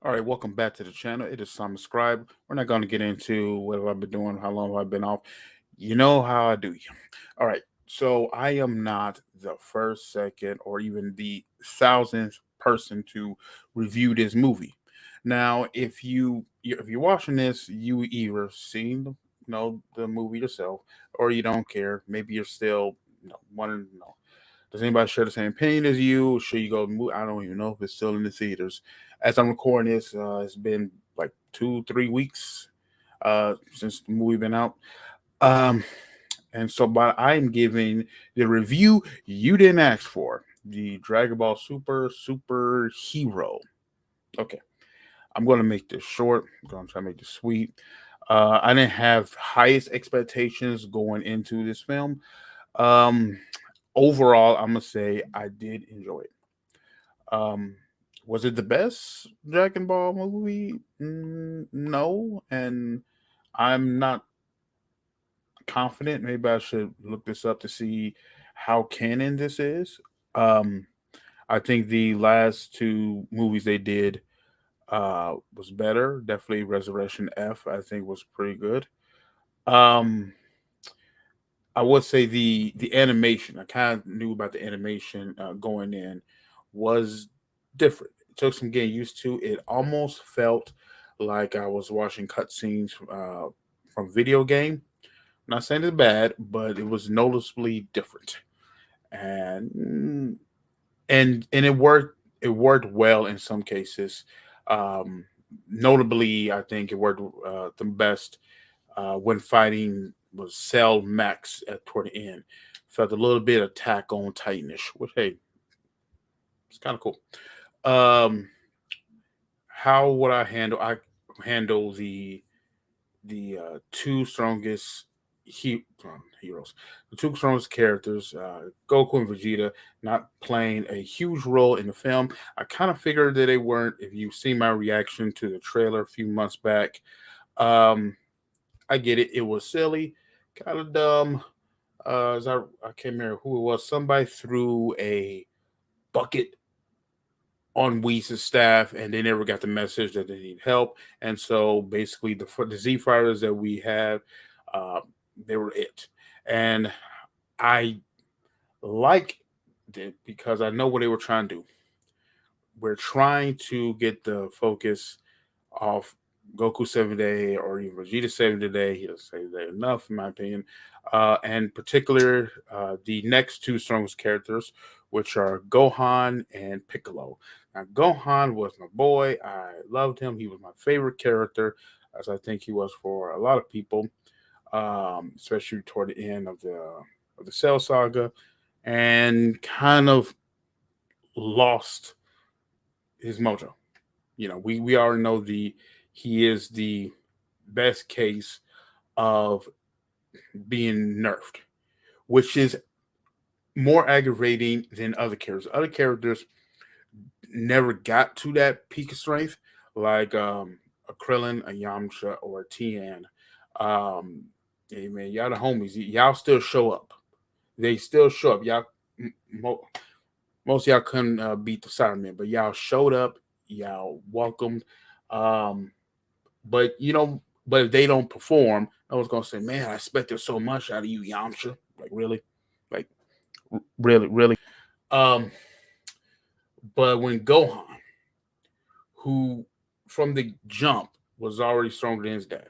All right, welcome back to the channel. It is Simon Scribe. We're not going to get into what have I been doing, how long have I been off. You know how I do you. All right, so I am not the first, second, or even the thousandth person to review this movie. Now, if you're watching this, you either seen the movie yourself, or you don't care. Maybe you're still wondering, does anybody share the same opinion as you? Should you go? I don't even know if it's still in the theaters. As I'm recording this, it's been like 2, 3 weeks since the movie been out. Um, and so, but I'm giving the review you didn't ask for, the Dragon Ball Super Hero. Okay, I'm gonna make this short. I'm gonna try to make this sweet. I didn't have highest expectations going into this film. Um, Overall, I'm gonna say I did enjoy it. Um, was it the best Dragon Ball movie? No, and I'm not confident. Maybe I should look this up to see how canon this is. Um, I think the last two movies they did was better. Definitely Resurrection F, I think, was pretty good. Um, I would say the animation. I kind of knew about the animation going in was different. It took some getting used to. It almost felt like I was watching cutscenes from video game. I'm not saying it's bad, but it was noticeably different, and and it worked. It worked well in some cases. Um, Notably, I think it worked the best when fighting was Cell Max at toward the end. Felt a little bit Attack on Titanish, which hey, it's kind of cool. Um, how would I handle? I handle the two strongest heroes, the two strongest characters, Goku and Vegeta, not playing a huge role in the film. I kind of figured that they weren't. If you see my reaction to the trailer a few months back, um, I get it. It was silly, kind of dumb. As I can't remember who it was. Somebody threw a bucket on Whis' staff, and they never got the message that they need help. And so basically, the Z fighters that we have, uh, they were it. And I like it because I know what they were trying to do. We're trying to get the focus off Goku 7 Day or even Vegeta 7 Day. He doesn't say that enough, in my opinion. And particular, the next two strongest characters, which are Gohan and Piccolo. Now, Gohan was my boy. I loved him. He was my favorite character, as I think he was for a lot of people, especially toward the end of the Cell Saga, and kind of lost his mojo. We already know the he is the best case of being nerfed, which is more aggravating than other characters. Other characters never got to that peak of strength, like a Krillin, a Yamcha, or a Tien. Hey man, y'all the homies. Y'all still show up. They still show up. Most of y'all couldn't beat the Cybermen, but y'all showed up. Y'all welcomed. Um, but if they don't perform, I was gonna say, man, I expected so much out of you, Yamcha. Like really, like really. Um, but when Gohan, who from the jump was already stronger than his dad,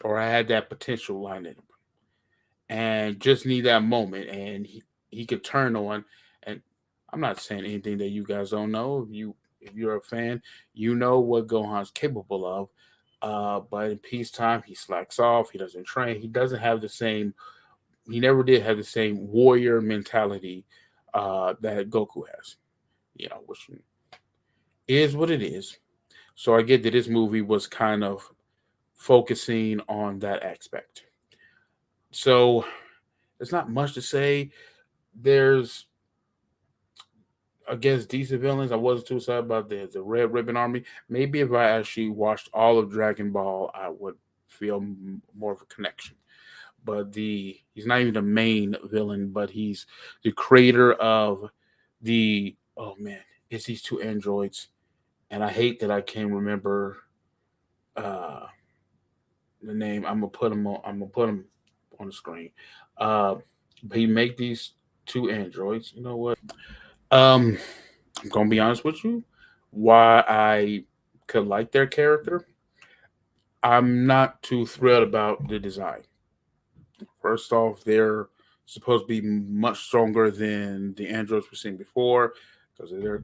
or I had that potential line in him, and just need that moment, and he could turn on. And I'm not saying anything that you guys don't know. If you're a fan, you know what Gohan's capable of. But in peacetime, he slacks off. He doesn't train. He doesn't have the same. He never did have the same warrior mentality that Goku has. Which is what it is. So I get that this movie was kind of focusing on that aspect. So there's not much to say. There's against decent villains. I wasn't too excited about the Red Ribbon Army. Maybe if I actually watched all of Dragon Ball, I would feel more of a connection. But the he's not even the main villain, but he's the creator of the oh man, it's these two androids. and I hate that I can't remember uh, the name. I'm gonna put him on. I'm gonna put him on the screen. Uh, but he make these two androids. You know what? Um, I'm gonna be honest with you. Why I could like their character, I'm not too thrilled about the design. First off, they're supposed to be much stronger than the androids we've seen before because they're,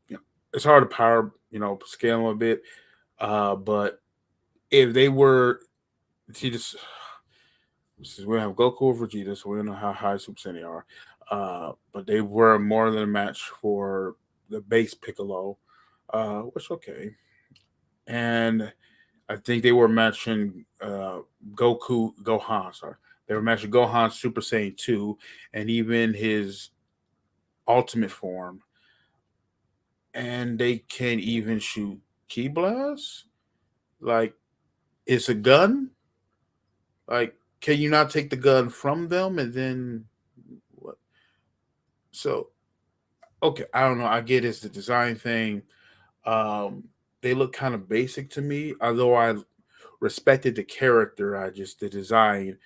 you know, it's hard to power, scale them a bit. But if they were, see this, since we have Goku or Vegeta, so we don't know how high Super Saiyan they are. But they were more than a match for the base Piccolo, which okay. And I think they were matching Gohan. Sorry, they were matching Gohan Super Saiyan 2, and even his ultimate form. And they can't even shoot Ki Blast. Like it's a gun. Like, can you not take the gun from them and then what? So okay, I don't know. I get it's the design thing. Um, they look kind of basic to me, although I respected the character. I just the design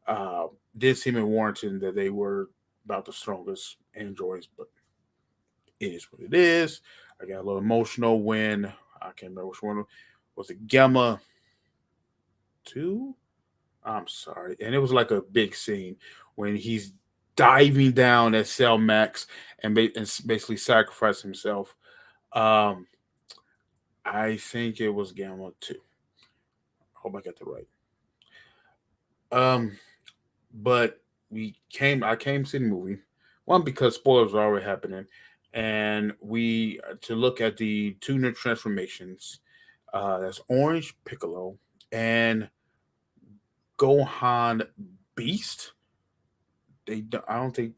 uh, did seem in warranting that they were about the strongest androids, but it is what it is. I got a little emotional when I can't remember which one was it. Gamma 2. I'm sorry, and it was like a big scene when he's diving down at Cell Max and basically sacrifice himself. Um, I think it was Gamma 2. Hope I got that right. Um, but I came to see the movie. One because spoilers are already happening, and we to look at the two new transformations. That's Orange Piccolo and Gohan Beast. I don't think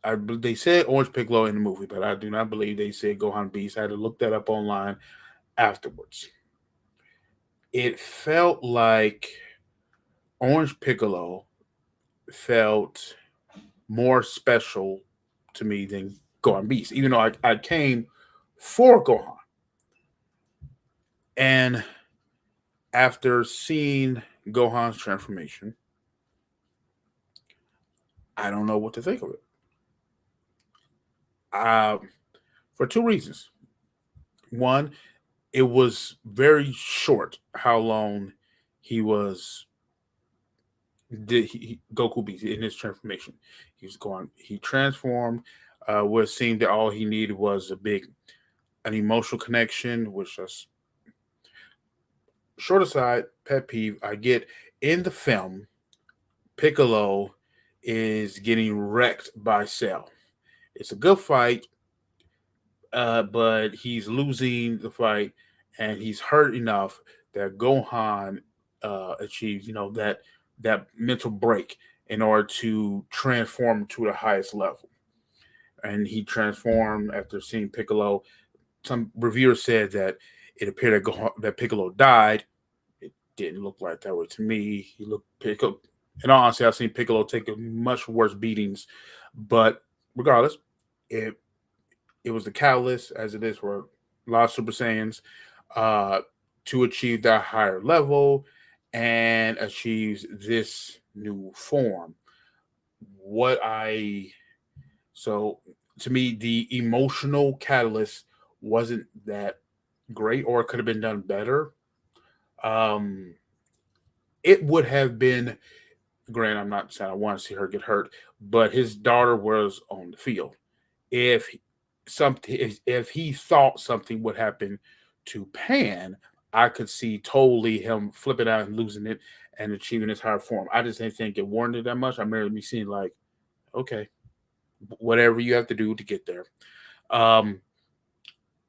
they said Orange Piccolo in the movie, but I do not believe they said Gohan Beast. I had to look that up online afterwards. It felt like Orange Piccolo felt more special to me than Gohan Beast, even though I came for Gohan. And after seeing Gohan's transformation, I don't know what to think of it. Um, for two reasons. One, it was very short how long he was Goku Beast in his transformation. He transformed. Where it seemed that all he needed was an emotional connection, which is short aside, pet peeve. I get in the film, Piccolo is getting wrecked by Cell. It's a good fight, but he's losing the fight, and he's hurt enough that Gohan achieves, that mental break in order to transform to the highest level. And he transformed after seeing Piccolo. Some reviewers said that it appeared that Piccolo died. It didn't look like that way to me. He looked Piccolo. In all honesty, I've seen Piccolo take much worse beatings, but regardless, it it was the catalyst, as it is for a lot of Super Saiyans, uh, to achieve that higher level and achieves this new form. What I so to me, the emotional catalyst wasn't that great, or it could have been done better. Um, it would have been. Grant, I'm not saying I want to see her get hurt, but his daughter was on the field. If if he thought something would happen to Pan, I could see totally him flipping out and losing it and achieving his higher form. I just didn't think it warranted that much. I remember me seeing like, okay, whatever you have to do to get there. Um,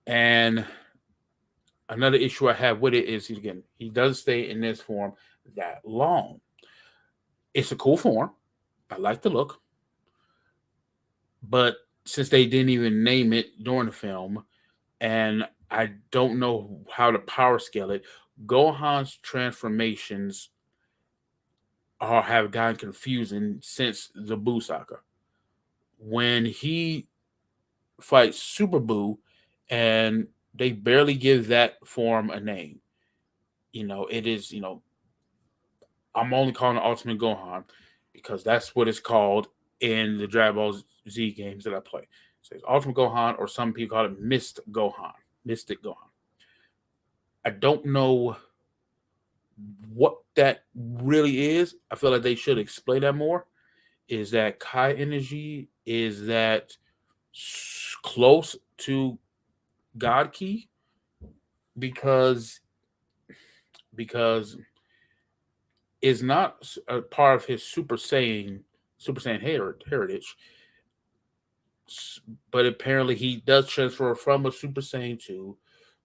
and another issue I have with it is again, he does stay in this form that long. It's a cool form. I like the look, but since they didn't even name it during the film, and I don't know how to power scale it. Gohan's transformations have gotten confusing since the Buu saga. When he fights Super Buu and They barely give that form a name. It is, I'm only calling it Ultimate Gohan because that's what it's called in the Dragon Ball Z games that I play. So it's Ultimate Gohan, or some people call it Mystic Gohan. I don't know what that really is. I feel like they should explain that more. Is that Kai energy? Is that close to God Ki? Because because is not a part of his Super Saiyan heritage, but apparently he does transfer from a Super Saiyan 2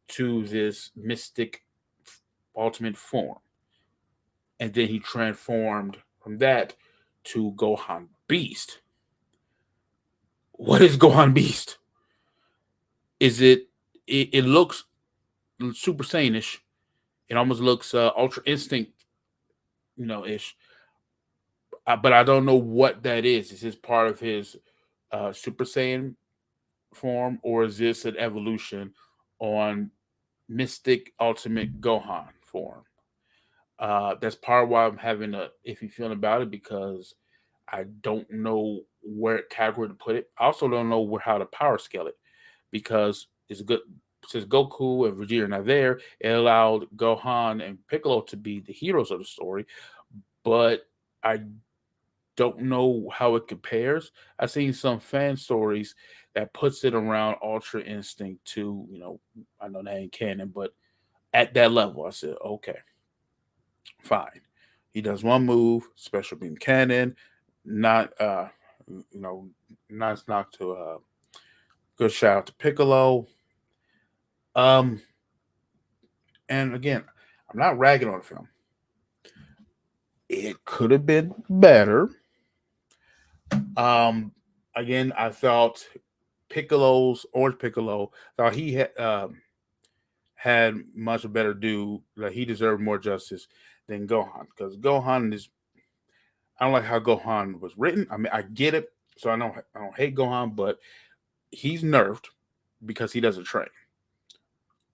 to this mystic ultimate form, and then he transformed from that to Gohan Beast. What is Gohan Beast? Is it looks Super Saiyanish. It almost looks Ultra Instinct, ish. But I don't know what that is. Is this part of his Super Saiyan form, or is this an evolution on Mystic Ultimate Gohan form? That's part of why I'm having a iffy feeling about it, because I don't know where category to put it. I also don't know how to power scale it, because it's good since Goku and Vegeta are not there. It allowed Gohan and Piccolo to be the heroes of the story, but I don't know how it compares. I've seen some fan stories that puts it around Ultra Instinct 2. I know that ain't canon, but at that level, I said, okay, fine. He does one move, special beam cannon, not you know, nice knock to good shout out to Piccolo. Um, and again, I'm not ragging on the film. It could have been better. Um, again, I felt Orange Piccolo, thought he had much better due. Like, he deserved more justice than Gohan, because Gohan is. I don't like how Gohan was written. I mean, I get it, so I don't hate Gohan, but he's nerfed because he doesn't train.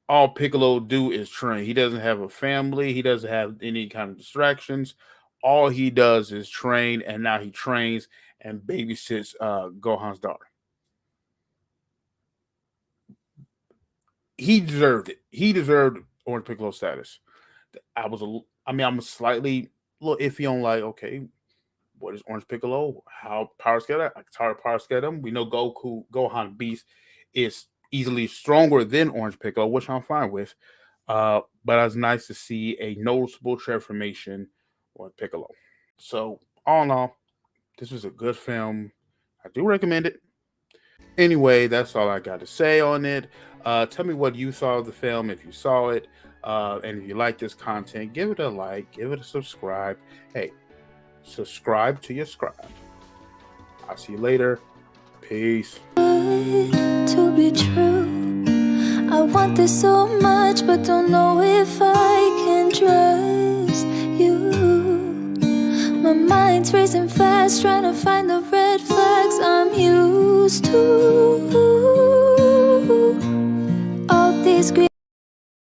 All Piccolo do is train. He doesn't have a family. He doesn't have any kind of distractions. All he does is train, and now he trains and babysits Gohan's daughter. He deserved it. He deserved Orange Piccolo status. I'm slightly a little iffy on, like, okay, what is Orange Piccolo? How power scale that? Like, how power scale them? We know Gohan Beast is easily stronger than Orange Piccolo, which I'm fine with. But it was nice to see a noticeable transformation on Piccolo. So all in all, this was a good film. I do recommend it. Anyway, that's all I got to say on it. Tell me what you saw of the film, if you saw it. And if you like this content, give it a like, give it a subscribe. Hey, subscribe to your scribe. I'll see you later. Peace. To be true, I want this so much, but don't know if I can trust you. My mind's racing fast, trying to find the red flags I'm used to.